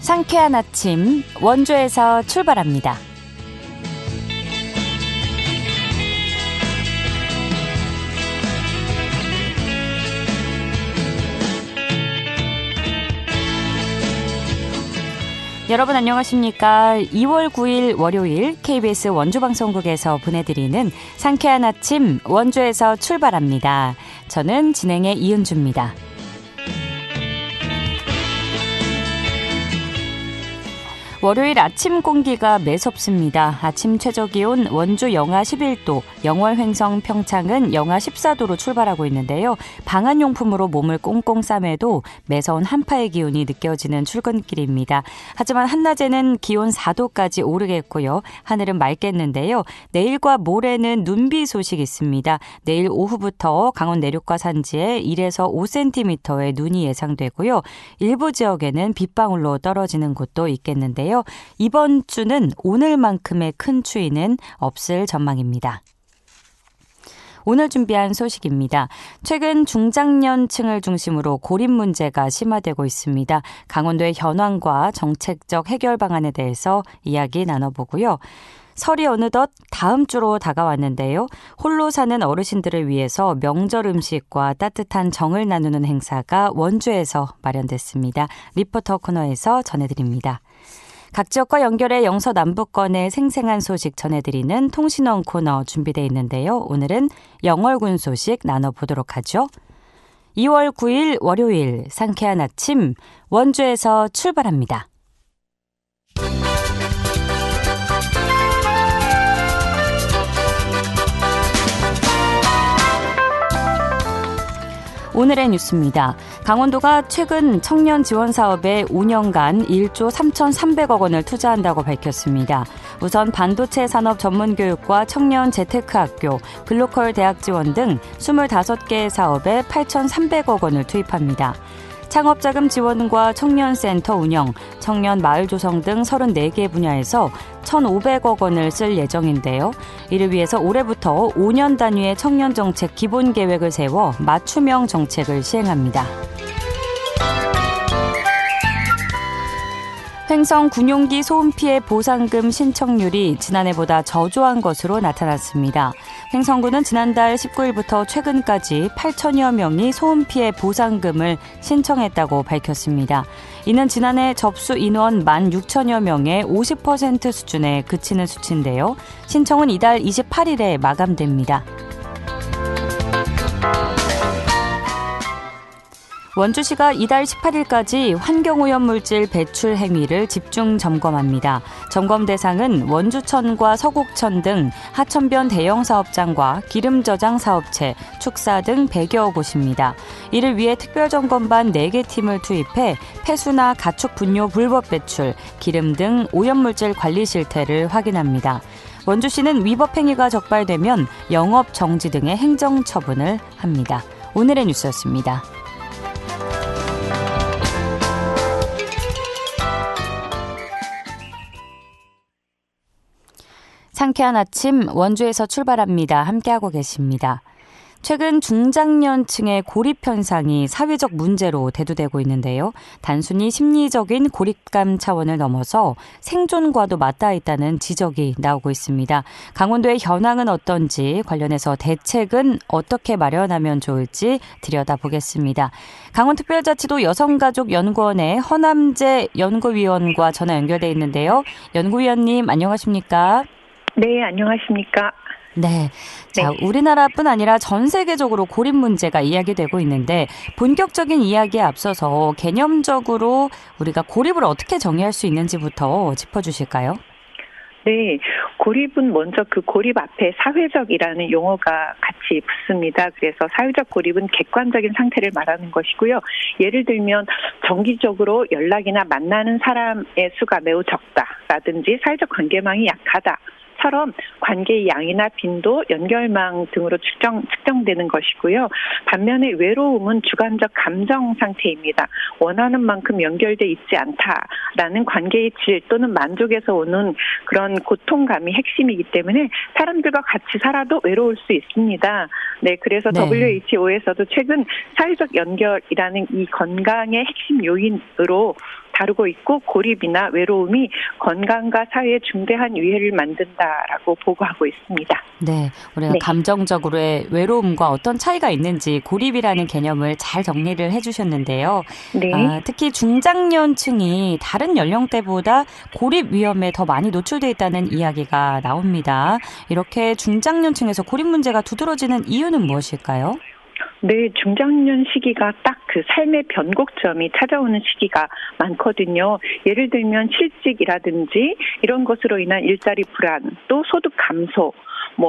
상쾌한 아침 원주에서 출발합니다. 여러분 안녕하십니까? 2월 9일 월요일 KBS 원주방송국에서 보내드리는 상쾌한 아침 원주에서 출발합니다. 저는 진행의 이은주입니다. 월요일 아침 공기가 매섭습니다. 아침 최저기온 원주 영하 11도, 영월 횡성 평창은 영하 14도로 출발하고 있는데요. 방한용품으로 몸을 꽁꽁 싸매도 매서운 한파의 기운이 느껴지는 출근길입니다. 하지만 한낮에는 기온 4도까지 오르겠고요. 하늘은 맑겠는데요. 내일과 모레는 눈비 소식 있습니다. 내일 오후부터 강원 내륙과 산지에 1에서 5cm의 눈이 예상되고요. 일부 지역에는 빗방울로 떨어지는 곳도 있겠는데요. 이번 주는 오늘만큼의 큰 추위는 없을 전망입니다. 오늘 준비한 소식입니다. 최근 중장년층을 중심으로 고립 문제가 심화되고 있습니다. 강원도의 현황과 정책적 해결 방안에 대해서 이야기 나눠보고요. 설이 어느덧 다음 주로 다가왔는데요. 홀로 사는 어르신들을 위해서 명절 음식과 따뜻한 정을 나누는 행사가 원주에서 마련됐습니다. 리포터 코너에서 전해드립니다. 각 지역과 연결해 영서남북권의 생생한 소식 전해드리는 통신원 코너 준비되어 있는데요. 오늘은 영월군 소식 나눠보도록 하죠. 2월 9일 월요일 상쾌한 아침 원주에서 출발합니다. 오늘의 뉴스입니다. 강원도가 최근 청년 지원 사업에 5년간 1조 3,300억 원을 투자한다고 밝혔습니다. 우선 반도체 산업 전문 교육과 청년 재테크학교, 글로컬 대학 지원 등 25개의 사업에 8,300억 원을 투입합니다. 창업자금 지원과 청년센터 운영, 청년 마을 조성 등 34개 분야에서 1,500억 원을 쓸 예정인데요. 이를 위해서 올해부터 5년 단위의 청년정책 기본계획을 세워 맞춤형 정책을 시행합니다. 횡성 군용기 소음 피해 보상금 신청률이 지난해보다 저조한 것으로 나타났습니다. 횡성군은 지난달 19일부터 최근까지 8천여 명이 소음 피해 보상금을 신청했다고 밝혔습니다. 이는 지난해 접수 인원 16,000여 명의 50% 수준에 그치는 수치인데요. 신청은 이달 28일에 마감됩니다. 원주시가 이달 18일까지 환경오염물질 배출 행위를 집중 점검합니다. 점검 대상은 원주천과 서곡천 등 하천변 대형 사업장과 기름 저장 사업체, 축사 등 100여 곳입니다. 이를 위해 특별점검반 4개 팀을 투입해 폐수나 가축 분뇨 불법 배출, 기름 등 오염물질 관리 실태를 확인합니다. 원주시는 위법 행위가 적발되면 영업 정지 등의 행정 처분을 합니다. 오늘의 뉴스였습니다. 상쾌한 아침 원주에서 출발합니다. 함께하고 계십니다. 최근 중장년층의 고립 현상이 사회적 문제로 대두되고 있는데요. 단순히 심리적인 고립감 차원을 넘어서 생존과도 맞닿아 있다는 지적이 나오고 있습니다. 강원도의 현황은 어떤지 관련해서 대책은 어떻게 마련하면 좋을지 들여다보겠습니다. 강원특별자치도 여성가족연구원의 허남재 연구위원과 전화 연결돼 있는데요. 연구위원님 안녕하십니까? 네, 안녕하십니까? 네. 자, 우리나라뿐 아니라 전 세계적으로 고립 문제가 이야기되고 있는데 본격적인 이야기에 앞서서 개념적으로 우리가 고립을 어떻게 정의할 수 있는지부터 짚어주실까요? 네, 고립은 먼저 그 고립 앞에 사회적이라는 용어가 같이 붙습니다. 그래서 사회적 고립은 객관적인 상태를 말하는 것이고요. 예를 들면 정기적으로 연락이나 만나는 사람의 수가 매우 적다라든지 사회적 관계망이 약하다. 처럼 관계의 양이나 빈도, 연결망 등으로 측정되는 것이고요. 반면에 외로움은 주관적 감정 상태입니다. 원하는 만큼 연결돼 있지 않다라는 관계의 질 또는 만족에서 오는 그런 고통감이 핵심이기 때문에 사람들과 같이 살아도 외로울 수 있습니다. 네, 그래서 네. WHO에서도 최근 사회적 연결이라는 이 건강의 핵심 요인으로 다루고 있고 고립이나 외로움이 건강과 사회에 중대한 위해를 만든다라고 보고하고 있습니다. 네, 우리가 네. 감정적으로의 외로움과 어떤 차이가 있는지 고립이라는 개념을 잘 정리를 해주셨는데요. 네. 특히 중장년층이 다른 연령대보다 고립 위험에 더 많이 노출돼 있다는 이야기가 나옵니다. 이렇게 중장년층에서 고립 문제가 두드러지는 이유는 무엇일까요? 네, 중장년 시기가 딱 그 삶의 변곡점이 찾아오는 시기가 많거든요. 예를 들면 실직이라든지 이런 것으로 인한 일자리 불안, 또 소득 감소,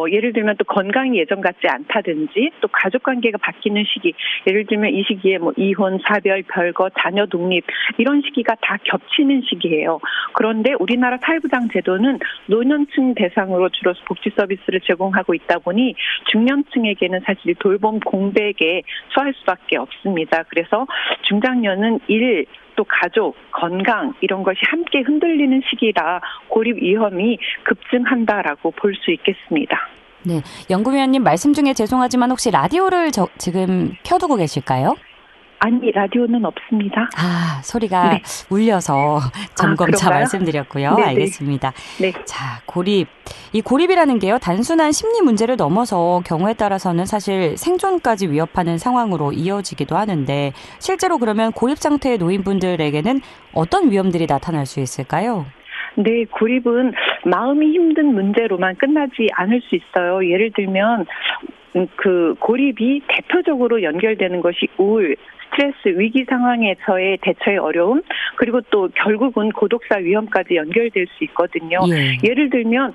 예를 들면 또 건강이 예전 같지 않다든지 또 가족 관계가 바뀌는 시기, 예를 들면 이 시기에 이혼, 사별, 별거, 자녀 독립 이런 시기가 다 겹치는 시기예요. 그런데 우리나라 사회보장 제도는 노년층 대상으로 주로 복지 서비스를 제공하고 있다 보니 중년층에게는 사실 돌봄 공백에 처할 수밖에 없습니다. 그래서 중장년은 일, 또 가족, 건강 이런 것이 함께 흔들리는 시기라 고립 위험이 급증한다라고 볼 수 있겠습니다. 네, 연구위원님 말씀 중에 죄송하지만 혹시 라디오를 지금 켜두고 계실까요? 아니, 라디오는 없습니다. 소리가 네. 울려서 점검차 말씀드렸고요. 네네. 알겠습니다. 네. 자, 고립. 이 고립이라는 게요, 단순한 심리 문제를 넘어서 경우에 따라서는 사실 생존까지 위협하는 상황으로 이어지기도 하는데 실제로 그러면 고립 상태의 노인분들에게는 어떤 위험들이 나타날 수 있을까요? 네, 고립은 마음이 힘든 문제로만 끝나지 않을 수 있어요. 예를 들면 그 고립이 대표적으로 연결되는 것이 우울, 스트레스, 위기 상황에서의 대처의 어려움, 그리고 또 결국은 고독사 위험까지 연결될 수 있거든요. 예를 들면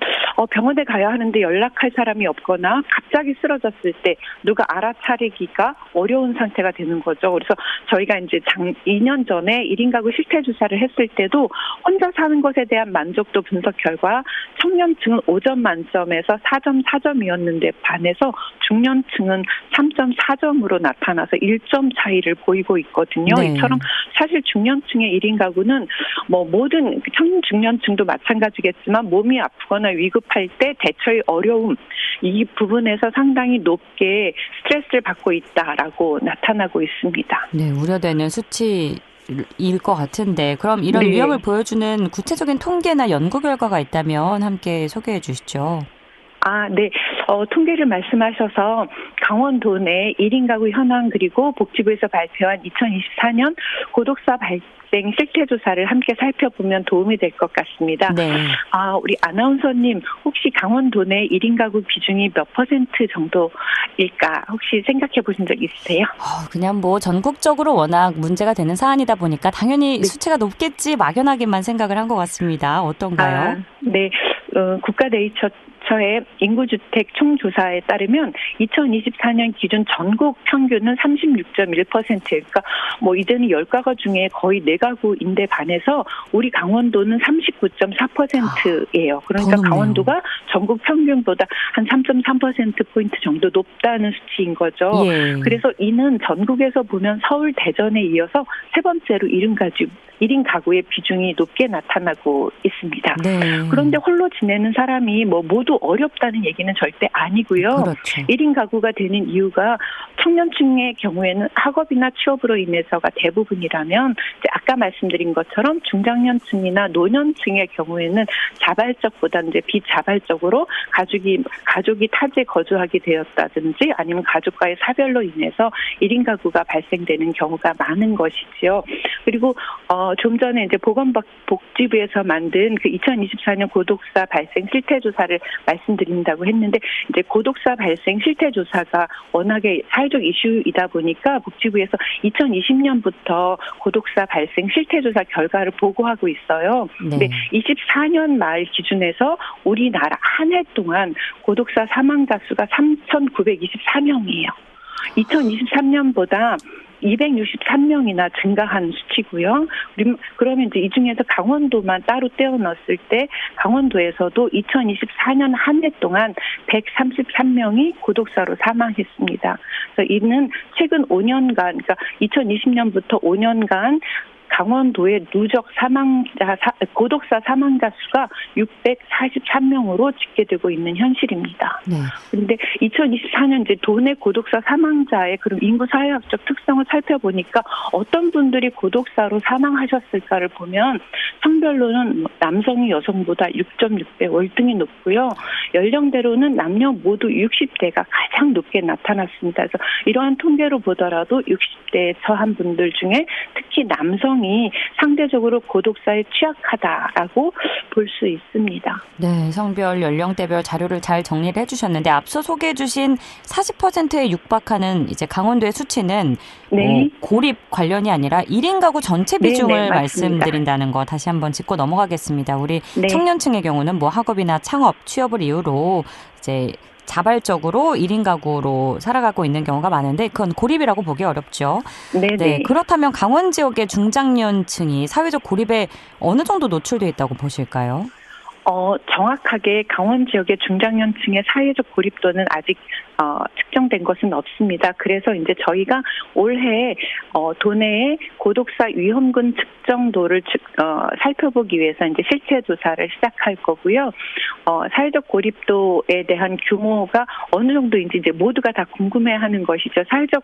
병원에 가야 하는데 연락할 사람이 없거나 갑자기 쓰러졌을 때 누가 알아차리기가 어려운 상태가 되는 거죠. 그래서 저희가 이제 2년 전에 1인 가구 실태 조사를 했을 때도 혼자 사는 것에 대한 만족도 분석 결과 청년층은 5점 만점에서 4.4점이었는데 반해서 중년층은 3.4점으로 나타나서 1점 차이를 보이고 있거든요. 네. 이처럼 사실 중년층의 1인 가구는 모든 중년층도 마찬가지겠지만 몸이 아프거나 위급할 때 대처의 어려움, 이 부분에서 상당히 높게 스트레스를 받고 있다라고 나타나고 있습니다. 네, 우려되는 수치일 것 같은데 그럼 이런 네. 위험을 보여주는 구체적인 통계나 연구 결과가 있다면 함께 소개해 주시죠. 네. 통계를 말씀하셔서 강원도 내 1인 가구 현황 그리고 복지부에서 발표한 2024년 고독사 발생 실태 조사를 함께 살펴보면 도움이 될 것 같습니다. 네. 우리 아나운서님 혹시 강원도 내 1인 가구 비중이 몇 % 정도일까 혹시 생각해 보신 적 있으세요? 그냥 전국적으로 워낙 문제가 되는 사안이다 보니까 당연히 수치가 높겠지 막연하게만 생각을 한 것 같습니다. 어떤가요? 네. 국가네이처의 인구주택 총조사에 따르면 2024년 기준 전국 평균은 36.1%. 그러니까 이제는 10가구 중에 거의 4가구인데 반해서 우리 강원도는 39.4%예요. 그러니까 강원도가 전국 평균보다 한 3.3%포인트 정도 높다는 수치인 거죠. 예. 그래서 이는 전국에서 보면 서울, 대전에 이어서 세 번째로 1인 가구의 비중이 높게 나타나고 있습니다. 네. 그런데 홀로 지내는 사람이 모두 어렵다는 얘기는 절대 아니고요. 그렇죠. 1인 가구가 되는 이유가 청년층의 경우에는 학업이나 취업으로 인해서가 대부분이라면 이제 아까 말씀드린 것처럼 중장년층이나 노년층의 경우에는 자발적보다 이제 비자발적으로 가족이 타지에 거주하게 되었다든지 아니면 가족과의 사별로 인해서 1인 가구가 발생되는 경우가 많은 것이지요. 그리고 좀 전에 이제 보건복지부에서 만든 그 2024년 고독사 발생 실태 조사를 말씀드린다고 했는데 이제 고독사 발생 실태 조사가 워낙에 사회적 이슈이다 보니까 복지부에서 2020년부터 고독사 발생 실태 조사 결과를 보고하고 있어요. 근데 24년 말 기준에서 우리나라 한 해 동안 고독사 사망 자수가 3,924명이에요. 2023년보다 263명이나 증가한 수치고요. 그러면 이제 이 중에서 강원도만 따로 떼어 넣었을 때 강원도에서도 2024년 한 해 동안 133명이 고독사로 사망했습니다. 그래서 이는 최근 5년간, 그러니까 2020년부터 5년간 강원도의 고독사 사망자 수가 643명으로 집계되고 있는 현실입니다. 네. 그런데 2024년 이제 도내 고독사 사망자의 그런 인구 사회학적 특성을 살펴보니까 어떤 분들이 고독사로 사망하셨을까를 보면 성별로는 남성이 여성보다 6.6배 월등히 높고요. 연령대로는 남녀 모두 60대가 가장 높게 나타났습니다. 그래서 이러한 통계로 보더라도 60대에 처한 분들 중에 특히 남성이 상대적으로 고독사에 취약하다라고 볼 수 있습니다. 네, 성별, 연령대별 자료를 잘 정리를 해주셨는데 앞서 소개해주신 40%에 육박하는 이제 강원도의 수치는 네. 고립 관련이 아니라 1인 가구 전체 비중을 네, 말씀드린다는 거 다시 한번 짚고 넘어가겠습니다. 우리 네. 청년층의 경우는 뭐 학업이나 창업, 취업을 이유로 이제 자발적으로 1인 가구로 살아가고 있는 경우가 많은데 그건 고립이라고 보기 어렵죠. 네네. 네, 그렇다면 강원 지역의 중장년층이 사회적 고립에 어느 정도 노출돼 있다고 보실까요? 정확하게 강원 지역의 중장년층의 사회적 고립도는 아직 측정된 것은 없습니다. 그래서 이제 저희가 올해 도내의 고독사 위험군 측정도를 살펴보기 위해서 이제 실태 조사를 시작할 거고요. 사회적 고립도에 대한 규모가 어느 정도인지 이제 모두가 다 궁금해하는 것이죠. 사회적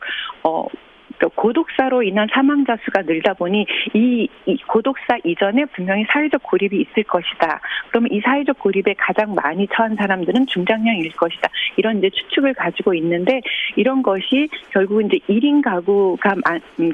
고독사로 인한 사망자 수가 늘다 보니 이 고독사 이전에 분명히 사회적 고립이 있을 것이다. 그러면 이 사회적 고립에 가장 많이 처한 사람들은 중장년일 것이다. 이런 이제 추측을 가지고 있는데 이런 것이 결국 이제 1인 가구가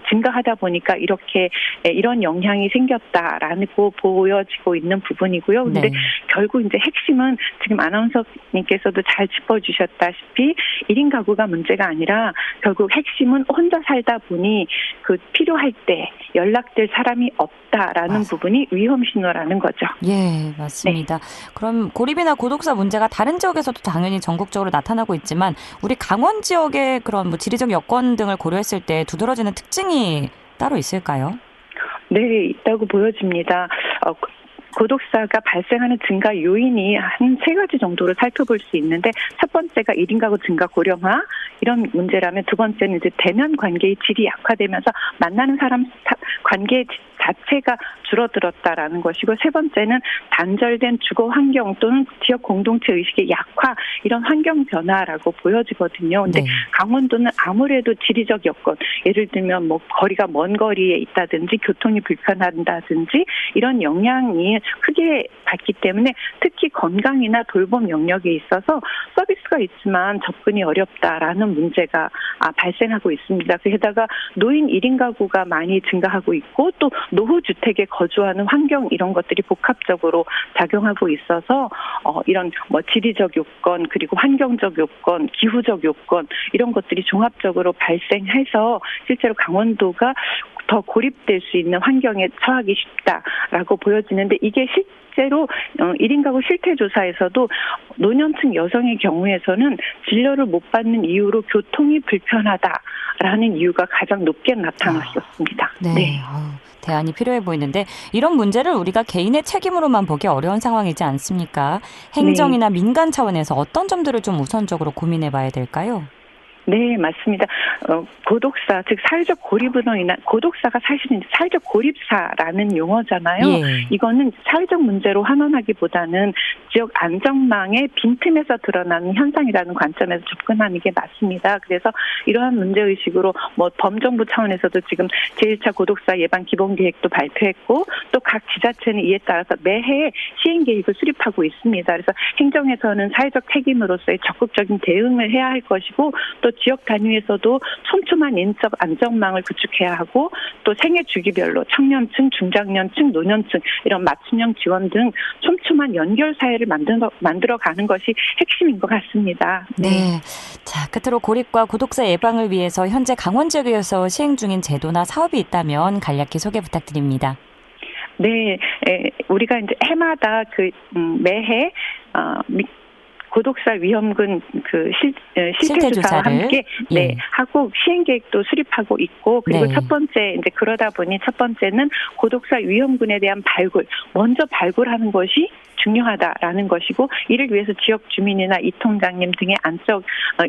증가하다 보니까 이렇게 이런 영향이 생겼다라고 보여지고 있는 부분이고요. 근데 네. 결국 이제 핵심은 지금 아나운서님께서도 잘 짚어주셨다시피 1인 가구가 문제가 아니라 결국 핵심은 혼자 살다 보니 그 필요할 때 연락될 사람이 없다라는 맞아. 부분이 위험 신호라는 거죠. 예, 맞습니다. 네. 그럼 고립이나 고독사 문제가 다른 지역에서도 당연히 전국적으로 나타나고 있지만 우리 강원 지역의 그런 뭐 지리적 여건 등을 고려했을 때 두드러지는 특징이 따로 있을까요? 네, 있다고 보여집니다. 고독사가 발생하는 증가 요인이 한 3가지 정도로 살펴볼 수 있는데 첫 번째가 1인 가구 증가 고령화 이런 문제라면 두 번째는 이제 대면 관계의 질이 약화되면서 만나는 사람 관계 자체가 줄어들었다라는 것이고 세 번째는 단절된 주거 환경 또는 지역 공동체 의식의 약화 이런 환경 변화라고 보여지거든요. 근데 네. 강원도는 아무래도 지리적 여건 예를 들면 뭐 거리가 먼 거리에 있다든지 교통이 불편하다든지 이런 영향이 크게 받기 때문에 특히 건강이나 돌봄 영역에 있어서 서비스가 있지만 접근이 어렵다라는 문제가 발생하고 있습니다. 게다가 노인 1인 가구가 많이 증가하고 있고 또 노후주택에 거주하는 환경 이런 것들이 복합적으로 작용하고 있어서 이런 뭐 지리적 요건 그리고 환경적 요건, 기후적 요건 이런 것들이 종합적으로 발생해서 실제로 강원도가 더 고립될 수 있는 환경에 처하기 쉽다라고 보여지는데 이게 실제로 1인 가구 실태조사에서도 노년층 여성의 경우에서는 진료를 못 받는 이유로 교통이 불편하다라는 이유가 가장 높게 나타났었습니다. 네. 대안이 필요해 보이는데 이런 문제를 우리가 개인의 책임으로만 보기 어려운 상황이지 않습니까? 행정이나 민간 차원에서 어떤 점들을 좀 우선적으로 고민해 봐야 될까요? 네, 맞습니다. 고독사, 즉 사회적 고립으로 인한 고독사가 사실은 사회적 고립사라는 용어잖아요. 예. 이거는 사회적 문제로 환원하기보다는 지역 안정망의 빈틈에서 드러나는 현상이라는 관점에서 접근하는 게 맞습니다. 그래서 이러한 문제의식으로 뭐 범정부 차원에서도 지금 제1차 고독사 예방 기본계획도 발표했고 또 각 지자체는 이에 따라서 매해 시행계획을 수립하고 있습니다. 그래서 행정에서는 사회적 책임으로서의 적극적인 대응을 해야 할 것이고 또 지역 단위에서도 촘촘한 인적 안정망을 구축해야 하고 또 생애 주기별로 청년층, 중장년층, 노년층 이런 맞춤형 지원 등 촘촘한 연결 사회를 만들어가는 것이 핵심인 것 같습니다. 네. 자, 끝으로 고립과 고독사 예방을 위해서 현재 강원 지역에서 시행 중인 제도나 사업이 있다면 간략히 소개 부탁드립니다. 네, 우리가 이제 해마다 매해 고독사 위험군 실태조사와 함께 하고 시행계획도 수립하고 있고 그리고 첫 번째 이제 그러다 보니 첫 번째는 고독사 위험군에 대한 발굴 먼저 발굴하는 것이 중요하다라는 것이고 이를 위해서 지역 주민이나 이 통장님 등의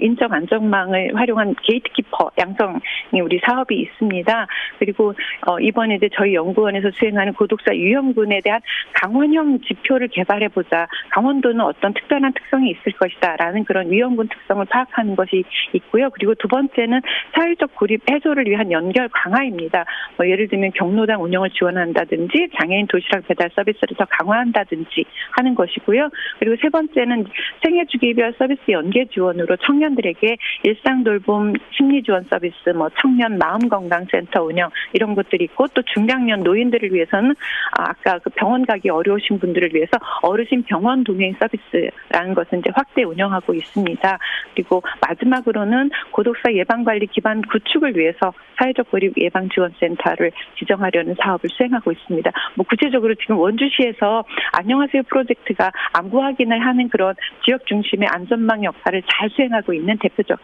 인적 안전망을 활용한 게이트키퍼 양성이 우리 사업이 있습니다. 그리고 이번에 이제 저희 연구원에서 수행하는 고독사 유형군에 대한 강원형 지표를 개발해보자. 강원도는 어떤 특별한 특성이 있을 것이다라는 그런 유형군 특성을 파악하는 것이 있고요. 그리고 두 번째는 사회적 고립 해소를 위한 연결 강화입니다. 예를 들면 경로당 운영을 지원한다든지 장애인 도시락 배달 서비스를 더 강화한다든지 하는 것이고요. 그리고 세 번째는 생애 주기별 서비스 연계 지원으로 청년들에게 일상 돌봄 심리 지원 서비스, 청년 마음건강센터 운영 이런 것들이 있고 또 중장년 노인들을 위해서는 아까 그 병원 가기 어려우신 분들을 위해서 어르신 병원 동행 서비스라는 것을 이제 확대 운영하고 있습니다. 그리고 마지막으로는 고독사 예방관리 기반 구축을 위해서 사회적 고립 예방 지원센터를 지정하려는 사업을 수행하고 있습니다. 구체적으로 지금 원주시에서 안녕하세요 프로젝트가 안구 확인을 하는 그런 지역 중심의 안전망 역할을 잘 수행하고 있는 대표적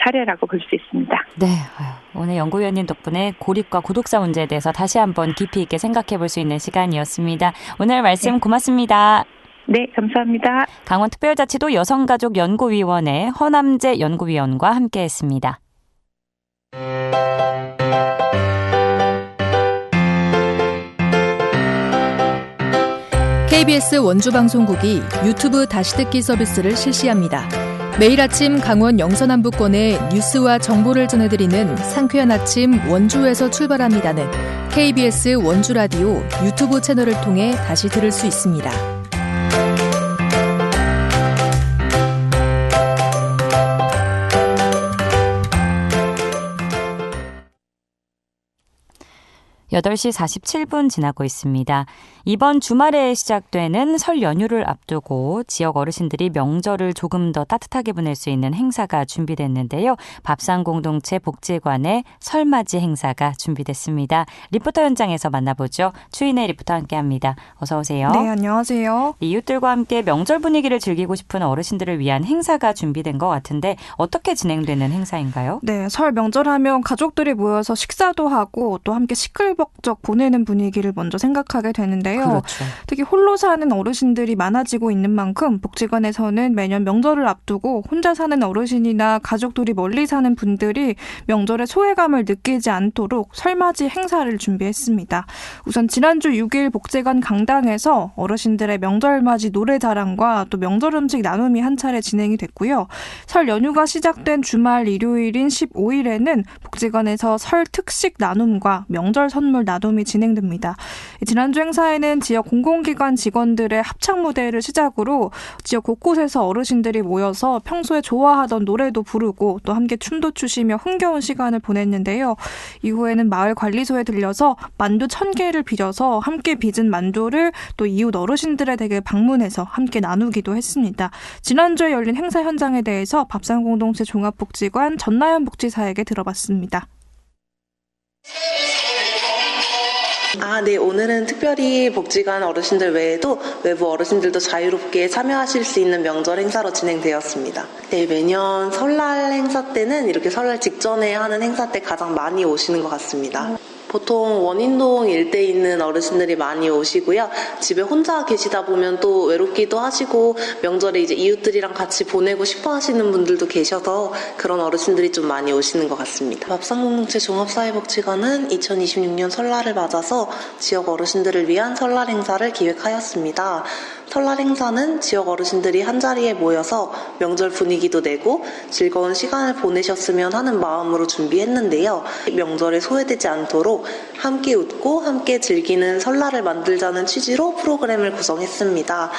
사례라고 볼 수 있습니다. 네, 오늘 연구위원님 덕분에 고립과 고독사 문제에 대해서 다시 한번 깊이 있게 생각해 볼 수 있는 시간이었습니다. 오늘 말씀 고맙습니다. 네, 감사합니다. 강원특별자치도 여성가족연구위원회 허남재 연구위원과 함께했습니다. KBS 원주방송국이 유튜브 다시 듣기 서비스를 실시합니다. 매일 아침 강원 영서남부권의 뉴스와 정보를 전해드리는 상쾌한 아침 원주에서 출발합니다는 KBS 원주라디오 유튜브 채널을 통해 다시 들을 수 있습니다. 8시 47분 지나고 있습니다. 이번 주말에 시작되는 설 연휴를 앞두고 지역 어르신들이 명절을 조금 더 따뜻하게 보낼 수 있는 행사가 준비됐는데요. 밥상공동체 복지관의 설맞이 행사가 준비됐습니다. 리포터 현장에서 만나보죠. 추인혜 리포터와 함께합니다. 어서 오세요. 네, 안녕하세요. 이웃들과 함께 명절 분위기를 즐기고 싶은 어르신들을 위한 행사가 준비된 것 같은데 어떻게 진행되는 행사인가요? 네, 설 명절하면 가족들이 모여서 식사도 하고 또 함께 시끌벅적 보내는 분위기를 먼저 생각하게 되는데요. 그렇죠. 특히 홀로 사는 어르신들이 많아지고 있는 만큼 복지관에서는 매년 명절을 앞두고 혼자 사는 어르신이나 가족들이 멀리 사는 분들이 명절의 소외감을 느끼지 않도록 설맞이 행사를 준비했습니다. 우선 지난주 6일 복지관 강당에서 어르신들의 명절맞이 노래자랑과 또 명절 음식 나눔이 한 차례 진행이 됐고요. 설 연휴가 시작된 주말 일요일인 15일에는 복지관에서 설 특식 나눔과 명절 선물 나눔이 진행됩니다. 지난주 행사에는 지역 공공기관 직원들의 합창 무대를 시작으로 지역 곳곳에서 어르신들이 모여서 평소에 좋아하던 노래도 부르고 또 함께 춤도 추시며 흥겨운 시간을 보냈는데요. 이후에는 마을 관리소에 들려서 만두 1000개를 빚어서 함께 빚은 만두를 또 이웃 어르신들의 댁에 방문해서 함께 나누기도 했습니다. 지난주에 열린 행사 현장에 대해서 밥상공동체 종합복지관 전나연 복지사에게 들어봤습니다. 네. 오늘은 특별히 복지관 어르신들 외에도 외부 어르신들도 자유롭게 참여하실 수 있는 명절 행사로 진행되었습니다. 네, 매년 설날 행사 때는 이렇게 설날 직전에 하는 행사 때 가장 많이 오시는 것 같습니다. 보통 원인동 일대에 있는 어르신들이 많이 오시고요. 집에 혼자 계시다 보면 또 외롭기도 하시고 명절에 이제 이웃들이랑 같이 보내고 싶어 하시는 분들도 계셔서 그런 어르신들이 좀 많이 오시는 것 같습니다. 밥상공동체 종합사회복지관은 2026년 설날을 맞아서 지역 어르신들을 위한 설날 행사를 기획하였습니다. 설날 행사는 지역 어르신들이 한자리에 모여서 명절 분위기도 내고 즐거운 시간을 보내셨으면 하는 마음으로 준비했는데요. 명절에 소외되지 않도록 함께 웃고 함께 즐기는 설날을 만들자는 취지로 프로그램을 구성했습니다.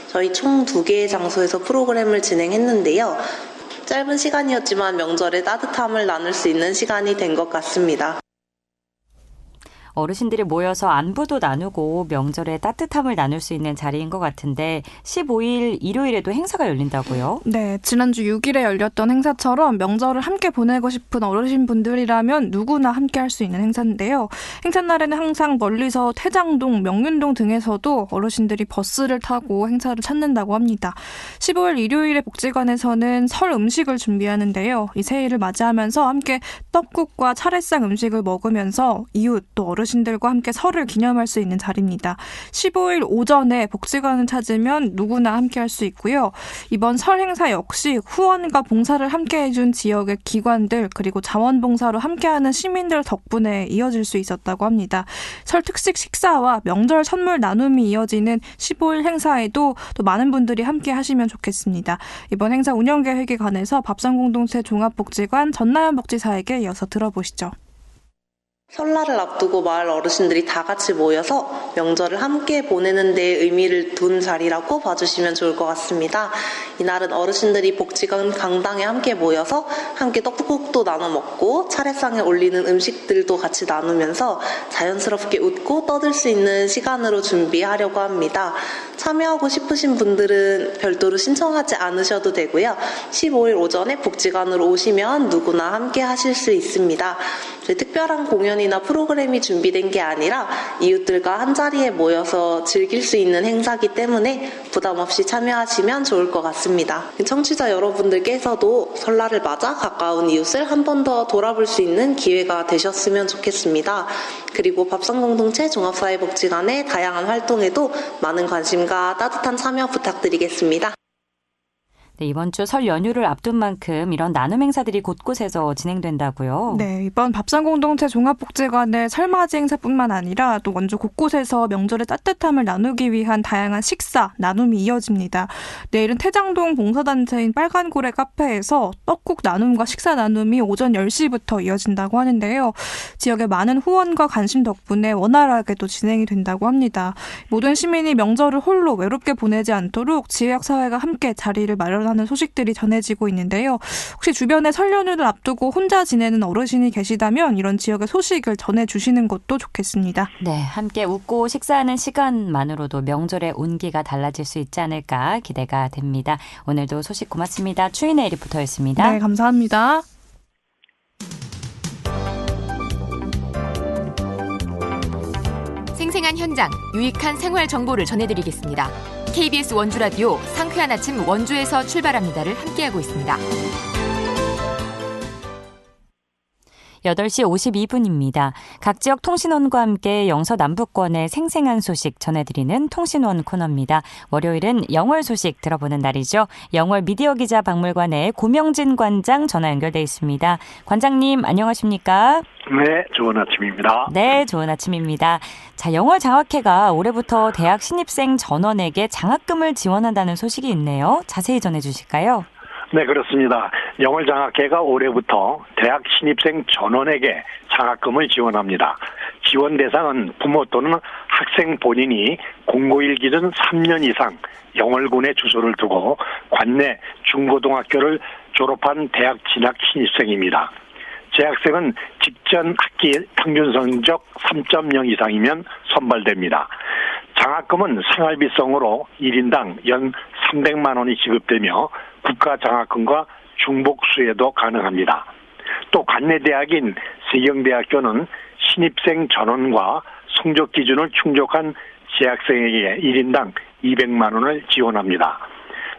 저희 총 2개의 장소에서 프로그램을 진행했는데요. 짧은 시간이었지만 명절의 따뜻함을 나눌 수 있는 시간이 된 것 같습니다. 어르신들이 모여서 안부도 나누고 명절에 따뜻함을 나눌 수 있는 자리인 것 같은데 15일 일요일에도 행사가 열린다고요? 네, 지난주 6일에 열렸던 행사처럼 명절을 함께 보내고 싶은 어르신분들이라면 누구나 함께 할 수 있는 행사인데요. 행사날에는 항상 멀리서 태장동, 명륜동 등에서도 어르신들이 버스를 타고 행사를 찾는다고 합니다. 15일 일요일에 복지관에서는 설 음식을 준비하는데요. 이 새해를 맞이하면서 함께 떡국과 차례상 음식을 먹으면서 이웃 또 어르신 어르신들과 함께 설을 기념할 수 있는 자리입니다. 15일 오전에 복지관을 찾으면 누구나 함께 할 수 있고요. 이번 설 행사 역시 후원과 봉사를 함께 해준 지역의 기관들 그리고 자원봉사로 함께하는 시민들 덕분에 이어질 수 있었다고 합니다. 설 특식 식사와 명절 선물 나눔이 이어지는 15일 행사에도 또 많은 분들이 함께 하시면 좋겠습니다. 이번 행사 운영 계획에 관해서 밥상공동체 종합복지관 전나연 복지사에게 이어서 들어보시죠. 설날을 앞두고 마을 어르신들이 다 같이 모여서 명절을 함께 보내는 데 의미를 둔 자리라고 봐주시면 좋을 것 같습니다. 이날은 어르신들이 복지관 강당에 함께 모여서 함께 떡국도 나눠 먹고 차례상에 올리는 음식들도 같이 나누면서 자연스럽게 웃고 떠들 수 있는 시간으로 준비하려고 합니다. 참여하고 싶으신 분들은 별도로 신청하지 않으셔도 되고요. 15일 오전에 복지관으로 오시면 누구나 함께 하실 수 있습니다. 특별한 공연이나 프로그램이 준비된 게 아니라 이웃들과 한자리에 모여서 즐길 수 있는 행사이기 때문에 부담 없이 참여하시면 좋을 것 같습니다. 청취자 여러분들께서도 설날을 맞아 가까운 이웃을 한 번 더 돌아볼 수 있는 기회가 되셨으면 좋겠습니다. 그리고 밥상공동체 종합사회복지관의 다양한 활동에도 많은 관심과 따뜻한 참여 부탁드리겠습니다. 네, 이번 주 설 연휴를 앞둔 만큼 이런 나눔 행사들이 곳곳에서 진행된다고요? 네, 이번 밥상공동체 종합복지관의 설맞이 행사뿐만 아니라 또 원주 곳곳에서 명절의 따뜻함을 나누기 위한 다양한 식사, 나눔이 이어집니다. 내일은 태장동 봉사단체인 빨간고래 카페에서 떡국 나눔과 식사 나눔이 오전 10시부터 이어진다고 하는데요. 지역의 많은 후원과 관심 덕분에 원활하게도 진행이 된다고 합니다. 모든 시민이 명절을 홀로 외롭게 보내지 않도록 지역사회가 함께 자리를 마련하는 소식들이 전해지고 있는데요. 혹시 주변에 설 연휴를 앞두고 혼자 지내는 어르신이 계시다면 이런 지역의 소식을 전해주시는 것도 좋겠습니다. 네, 함께 웃고 식사하는 시간만으로도 명절의 온기가 달라질 수 있지 않을까 기대가 됩니다. 오늘도 소식 고맙습니다. 추인혜 리포터였습니다. 네, 감사합니다. 생생한 현장, 유익한 생활 정보를 전해드리겠습니다. KBS 원주라디오 상쾌한 아침 원주에서 출발합니다를 함께하고 있습니다. 8시 52분입니다. 각 지역 통신원과 함께 영서남북권의 생생한 소식 전해드리는 통신원 코너입니다. 월요일은 영월 소식 들어보는 날이죠. 영월 미디어 기자 박물관의 고명진 관장 전화 연결돼 있습니다. 관장님 안녕하십니까? 네, 좋은 아침입니다. 네, 좋은 아침입니다. 자, 영월 장학회가 올해부터 대학 신입생 전원에게 장학금을 지원한다는 소식이 있네요. 자세히 전해주실까요? 네, 그렇습니다. 영월장학회가 올해부터 대학 신입생 전원에게 장학금을 지원합니다. 지원 대상은 부모 또는 학생 본인이 공고일 기준 3년 이상 영월군에 주소를 두고 관내 중고등학교를 졸업한 대학 진학 신입생입니다. 재학생은 직전 학기 평균 성적 3.0 이상이면 선발됩니다. 장학금은 생활비성으로 1인당 연 300만 원이 지급되며 국가장학금과 중복 수혜도 가능합니다. 또 관내 대학인 세경대학교는 신입생 전원과 성적 기준을 충족한 재학생에게 1인당 200만 원을 지원합니다.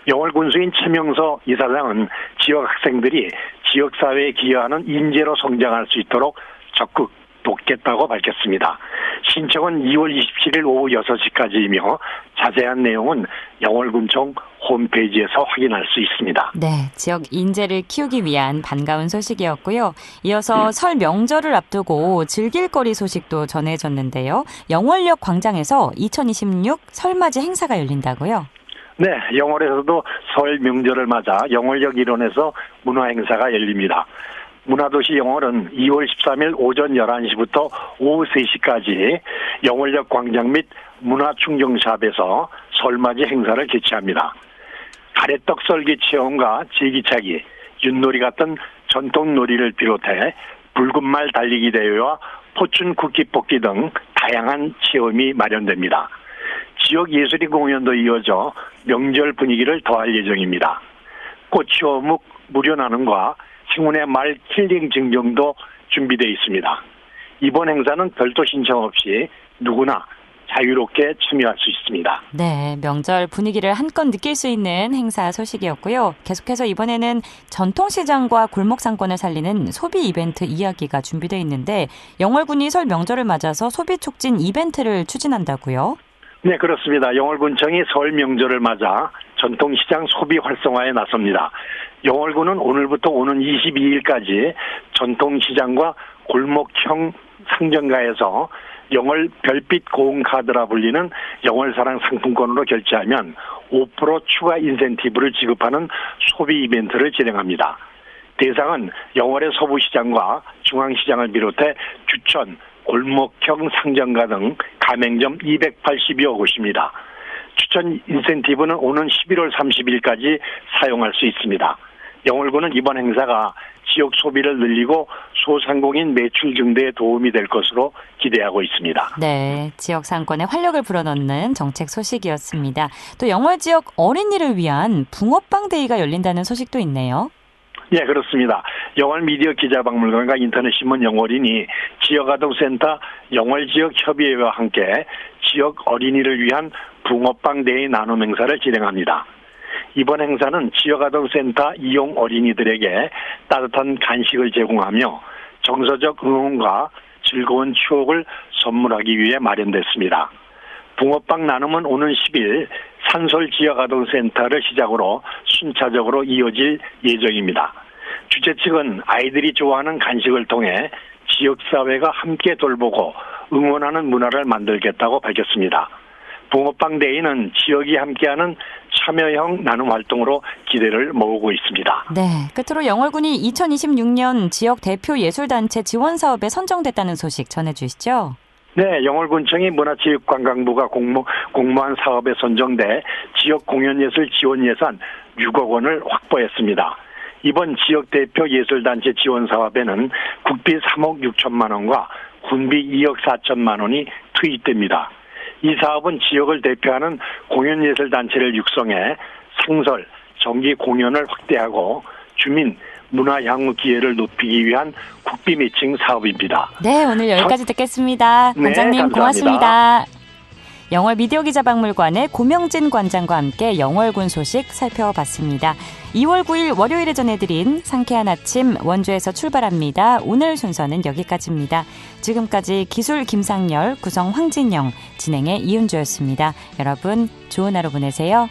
영월군수인 최명서 이사장은 지역 학생들이 지역사회에 기여하는 인재로 성장할 수 있도록 적극 돕겠다고 밝혔습니다. 신청은 2월 27일 오후 6시까지이며 자세한 내용은 영월군청 홈페이지에서 확인할 수 있습니다. 네, 지역 인재를 키우기 위한 반가운 소식이었고요. 이어서 설 명절을 앞두고 즐길거리 소식도 전해졌는데요. 영월역 광장에서 2026 설맞이 행사가 열린다고요? 네, 영월에서도 설 명절을 맞아 영월역 일원에서 문화행사가 열립니다. 문화도시 영월은 2월 13일 오전 11시부터 오후 3시까지 영월역 광장 및 문화충정샵에서 설맞이 행사를 개최합니다. 가래떡 썰기 체험과 제기차기, 윷놀이 같은 전통 놀이를 비롯해 붉은 말 달리기 대회와 포춘 쿠키 뽑기 등 다양한 체험이 마련됩니다. 지역 예술인 공연도 이어져 명절 분위기를 더할 예정입니다. 꽃치어묵 무료 나눔과 행운의 말 힐링 증정도 준비되어 있습니다. 이번 행사는 별도 신청 없이 누구나 자유롭게 참여할 수 있습니다. 네, 명절 분위기를 한껏 느낄 수 있는 행사 소식이었고요. 계속해서 이번에는 전통시장과 골목상권을 살리는 소비 이벤트 이야기가 준비되어 있는데 영월군이 설 명절을 맞아서 소비 촉진 이벤트를 추진한다고요? 네, 그렇습니다. 영월군청이 설 명절을 맞아 전통시장 소비 활성화에 나섭니다. 영월군은 오늘부터 오는 22일까지 전통시장과 골목형 상점가에서 영월 별빛 고흥카드라 불리는 영월사랑 상품권으로 결제하면 5% 추가 인센티브를 지급하는 소비 이벤트를 진행합니다. 대상은 영월의 서부시장과 중앙시장을 비롯해 주천, 골목형 상점가 등 가맹점 280여 곳입니다. 추천 인센티브는 오는 11월 30일까지 사용할 수 있습니다. 영월군은 이번 행사가 지역 소비를 늘리고 소상공인 매출 증대에 도움이 될 것으로 기대하고 있습니다. 네, 지역 상권에 활력을 불어넣는 정책 소식이었습니다. 또 영월 지역 어린이를 위한 붕어빵 데이가 열린다는 소식도 있네요. 네, 그렇습니다. 영월 미디어 기자박물관과 인터넷신문 영월인이 지역아동센터 영월지역협의회와 함께 지역 어린이를 위한 붕어빵 데이 나눔 행사를 진행합니다. 이번 행사는 지역아동센터 이용 어린이들에게 따뜻한 간식을 제공하며 정서적 응원과 즐거운 추억을 선물하기 위해 마련됐습니다. 붕어빵 나눔은 오는 10일 산솔 지역아동센터를 시작으로 순차적으로 이어질 예정입니다. 주최 측은 아이들이 좋아하는 간식을 통해 지역사회가 함께 돌보고 응원하는 문화를 만들겠다고 밝혔습니다. 붕어빵 데이는 지역이 함께하는 참여형 나눔 활동으로 기대를 모으고 있습니다. 네, 끝으로 영월군이 2026년 지역 대표 예술단체 지원 사업에 선정됐다는 소식 전해주시죠. 네, 영월군청이 문화체육관광부가 공모한 사업에 선정돼 지역 공연예술 지원 예산 6억 원을 확보했습니다. 이번 지역 대표 예술단체 지원 사업에는 국비 3억 6천만 원과 군비 2억 4천만 원이 투입됩니다. 이 사업은 지역을 대표하는 공연예술단체를 육성해 상설, 정기 공연을 확대하고 주민, 문화 향후 기회를 높이기 위한 국비 매칭 사업입니다. 네, 오늘 여기까지 듣겠습니다. 관장님, 네, 고맙습니다. 영월 미디어 기자박물관의 고명진 관장과 함께 영월군 소식 살펴봤습니다. 2월 9일 월요일에 전해드린 상쾌한 아침 원주에서 출발합니다. 오늘 순서는 여기까지입니다. 지금까지 기술 김상열, 구성 황진영, 진행의 이은주였습니다. 여러분 좋은 하루 보내세요.